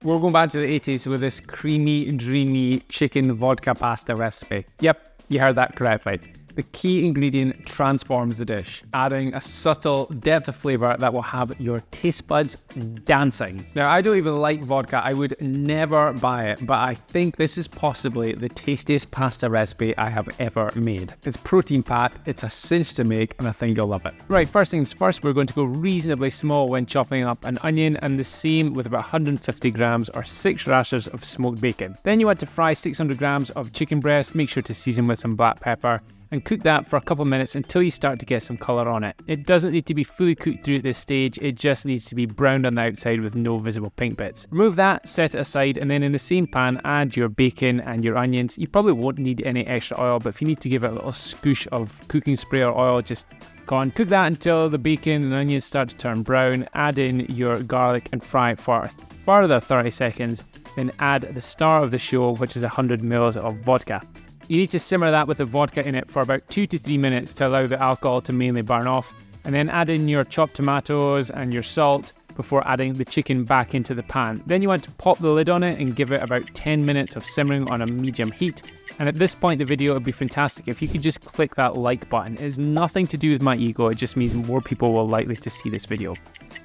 We're going back to the 80s with this creamy, dreamy chicken vodka pasta recipe. Yep, you heard that correctly. The key ingredient transforms the dish, adding a subtle depth of flavour that will have your taste buds dancing. Now, I don't even like vodka. I would never buy it, but I think this is possibly the tastiest pasta recipe I have ever made. It's protein packed, it's a cinch to make, and I think you'll love it. Right, first things first, we're going to go reasonably small when chopping up an onion, and the same with about 150 grams or 6 rashers of smoked bacon. Then you want to fry 600 grams of chicken breast, make sure to season with some black pepper, and cook that for a couple of minutes until you start to get some colour on it. It doesn't need to be fully cooked through at this stage, it just needs to be browned on the outside with no visible pink bits. Remove that, set it aside, and then in the same pan add your bacon and your onions. You probably won't need any extra oil, but if you need to give it a little scoosh of cooking spray or oil, just go on. Cook that until the bacon and onions start to turn brown. Add in your garlic and fry it for further 30 seconds. Then add the star of the show, which is 100 ml of vodka. You need to simmer that with the vodka in it for about 2 to 3 minutes to allow the alcohol to mainly burn off, and then add in your chopped tomatoes and your salt before adding the chicken back into the pan. Then you want to pop the lid on it and give it about 10 minutes of simmering on a medium heat. And at this point in the video, it would be fantastic if you could just click that like button. It has nothing to do with my ego, it just means more people will likely to see this video.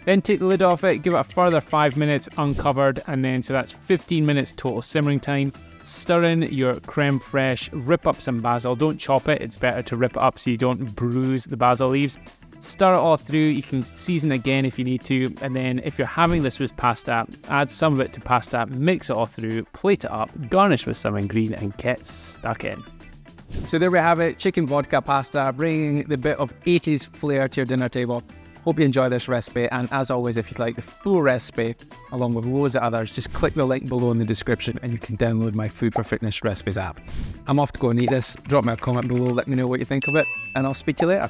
Then take the lid off it, give it a further 5 minutes uncovered, and then so that's 15 minutes total simmering time. Stir in your creme fraiche, rip up some basil, don't chop it, it's better to rip it up so you don't bruise the basil leaves. Stir it all through, you can season again if you need to, and then if you're having this with pasta, add some of it to pasta, mix it all through, plate it up, garnish with some green and get stuck in. So there we have it, chicken vodka pasta, bringing the bit of 80s flair to your dinner table. Hope you enjoy this recipe, and as always, if you'd like the full recipe along with loads of others, just click the link below in the description and you can download my Food for Fitness recipes app. I'm off to go and eat this. Drop me a comment below, let me know what you think of it, and I'll speak to you later.